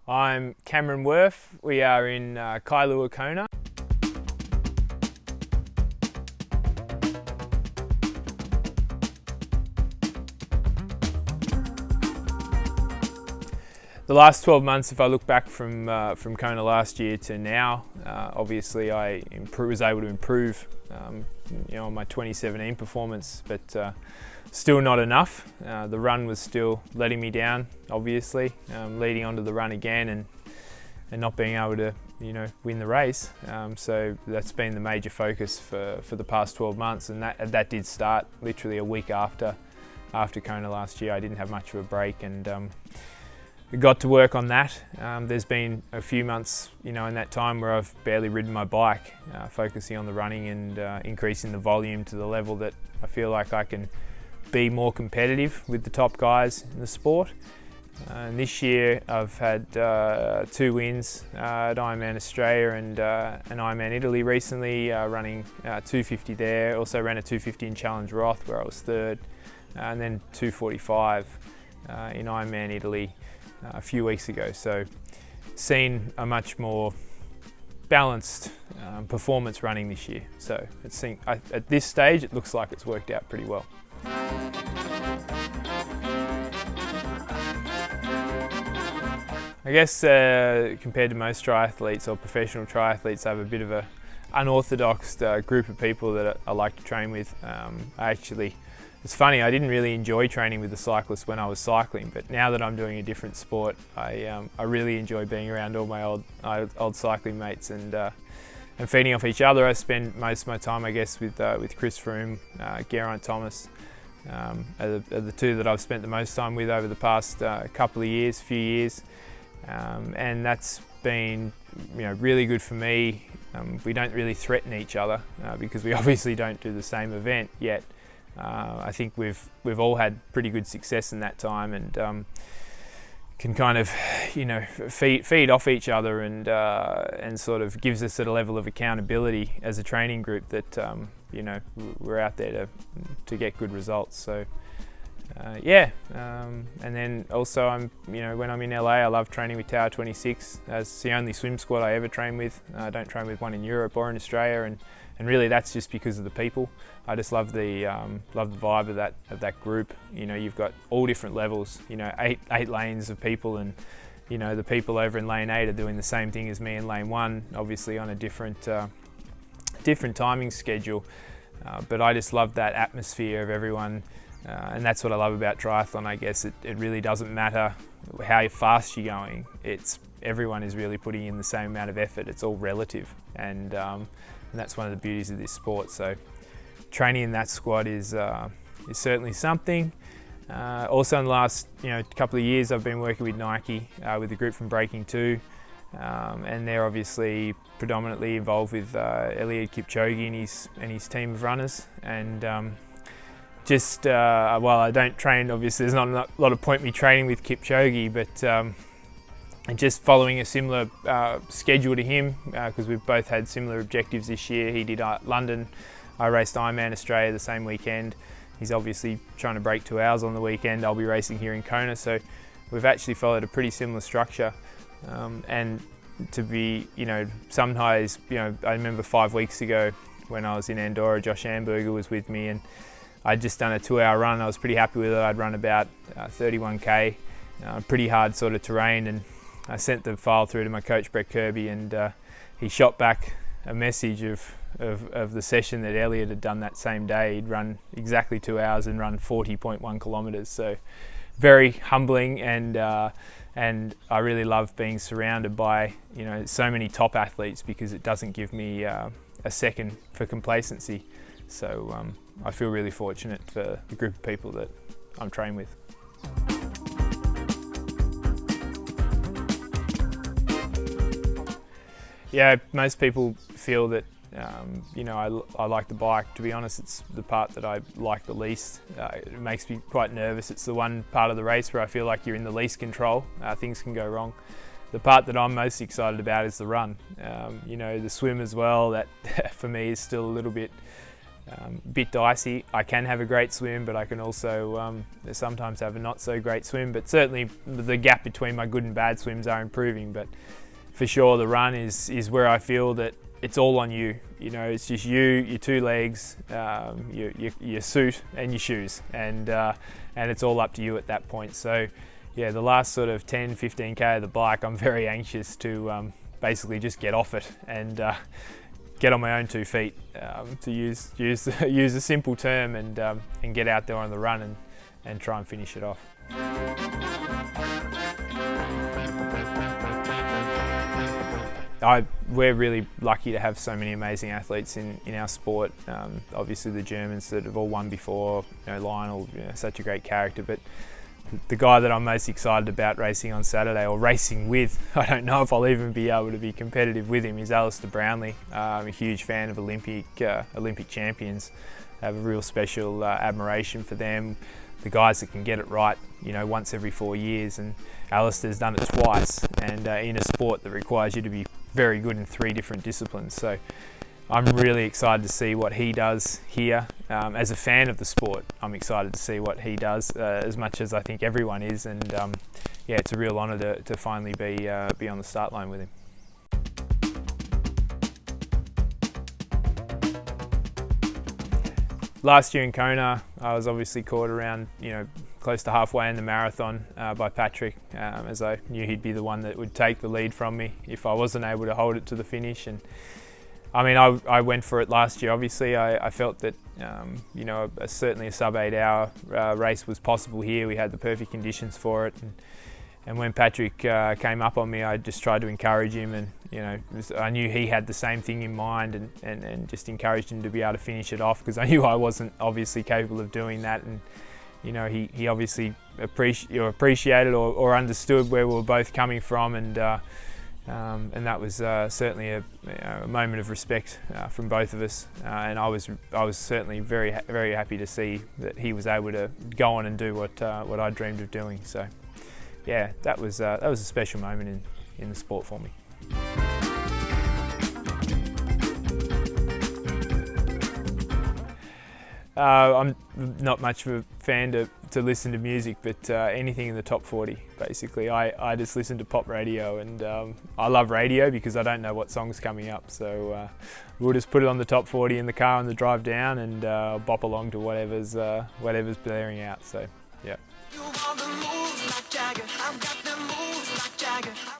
I'm Cameron Wurf. We are in Kailua Kona. The last 12 months, if I look back from Kona last year to now, obviously I was able to improve on my 2017 performance, but still not enough. The run was still letting me down, obviously, leading onto the run again and not being able to win the race. So that's been the major focus for the past 12 months, and that did start literally a week after Kona last year. I didn't have much of a break, and we got to work on that. There's been a few months, in that time where I've barely ridden my bike, focusing on the running and increasing the volume to the level that I feel like I can be more competitive with the top guys in the sport. And this year I've had 2 wins at Ironman Australia and an Ironman Italy recently, running 250 there. Also ran a 250 in Challenge Roth where I was 3rd, and then 245 in Ironman Italy a few weeks ago. So seen a much more balanced performance running this year. So at this stage it looks like it's worked out pretty well. I guess compared to most triathletes or professional triathletes, I have a bit of a unorthodox group of people that I like to train with. It's funny, I didn't really enjoy training with the cyclists when I was cycling, but now that I'm doing a different sport, I really enjoy being around all my old cycling mates and feeding off each other. I spend most of my time, I guess, with Chris Froome, Geraint Thomas, are the 2 that I've spent the most time with over the past few years, and that's been really good for me. We don't really threaten each other because we obviously don't do the same event yet. I think we've all had pretty good success in that time, and can kind of feed off each other and sort of gives us a level of accountability as a training group that we're out there to get good results. So and then also when I'm in LA, I love training with Tower 26. That's the only swim squad I ever train with. I don't train with one in Europe or in Australia, and really that's just because of the people. I just love the vibe of that group. You've got all different levels. 8 lanes of people, and the people over in lane 8 are doing the same thing as me in lane 1, obviously on a different timing schedule. But I just love that atmosphere of everyone, and that's what I love about triathlon. I guess it really doesn't matter how fast you're going. Everyone is really putting in the same amount of effort. It's all relative, and that's one of the beauties of this sport. So training in that squad is certainly something. Also in the last couple of years, I've been working with Nike with a group from Breaking 2, and they're obviously predominantly involved with Eliud Kipchoge and his team of runners. And while I don't train, obviously there's not a lot of point me training with Kipchoge, but and just following a similar schedule to him, because we've both had similar objectives this year. He did London, I raced Ironman Australia the same weekend. He's obviously trying to break 2 hours on the weekend. I'll be racing here in Kona, so we've actually followed a pretty similar structure. And to be, sometimes, I remember 5 weeks ago when I was in Andorra, Josh Amberger was with me, and I'd just done a 2-hour run. I was pretty happy with it. I'd run about 31k, pretty hard sort of terrain, and I sent the file through to my coach Brett Kirby, and he shot back a message of the session that Eliud had done that same day. He'd run exactly 2 hours and run 40.1 kilometres. So very humbling, and I really love being surrounded by so many top athletes, because it doesn't give me a second for complacency. So I feel really fortunate for the group of people that I'm trained with. Yeah, most people feel that I like the bike. To be honest, it's the part that I like the least. It makes me quite nervous. It's the one part of the race where I feel like you're in the least control. Things can go wrong. The part that I'm most excited about is the run. The swim as well. That for me is still a little bit A bit dicey. I can have a great swim, but I can also sometimes have a not so great swim. But certainly the gap between my good and bad swims are improving. But for sure, the run is where I feel that it's all on you. You know, it's just you, your two legs, your suit, and your shoes, and it's all up to you at that point. So, yeah, the last sort of 10, 15k of the bike, I'm very anxious to basically just get off it and get on my own 2 feet, to use a simple term, and get out there on the run and try and finish it off. We're really lucky to have so many amazing athletes in our sport. Obviously the Germans that have all won before, Lionel, such a great character, but the guy that I'm most excited about racing on Saturday, or racing with, I don't know if I'll even be able to be competitive with him, is Alistair Brownlee. I'm a huge fan of Olympic champions. I have a real special admiration for them. The guys that can get it right, once every 4 years, and Alistair's done it twice, and in a sport that requires you to be very good in 3 different disciplines. So I'm really excited to see what he does here. As a fan of the sport, I'm excited to see what he does, as much as I think everyone is, and yeah, it's a real honour to finally be on the start line with him. Last year in Kona, I was obviously caught around, close to halfway in the marathon by Patrick, as I knew he'd be the one that would take the lead from me if I wasn't able to hold it to the finish. And I mean, I went for it last year. Obviously, I felt that, certainly a sub-8 hour race was possible here. We had the perfect conditions for it. And when Patrick came up on me, I just tried to encourage him, and I knew he had the same thing in mind, and just encouraged him to be able to finish it off, because I knew I wasn't obviously capable of doing that. And he obviously appreciated or understood where we were both coming from, and that was certainly a moment of respect from both of us. And I was certainly very happy to see that he was able to go on and do what I dreamed of doing. So yeah, that was a special moment in the sport for me. I'm not much of a fan to listen to music, but anything in the top 40, basically. I just listen to pop radio, and I love radio because I don't know what song's coming up, so we'll just put it on the top 40 in the car on the drive down, and bop along to whatever's blaring out, so yeah. You want the moves like Jagger, I've got the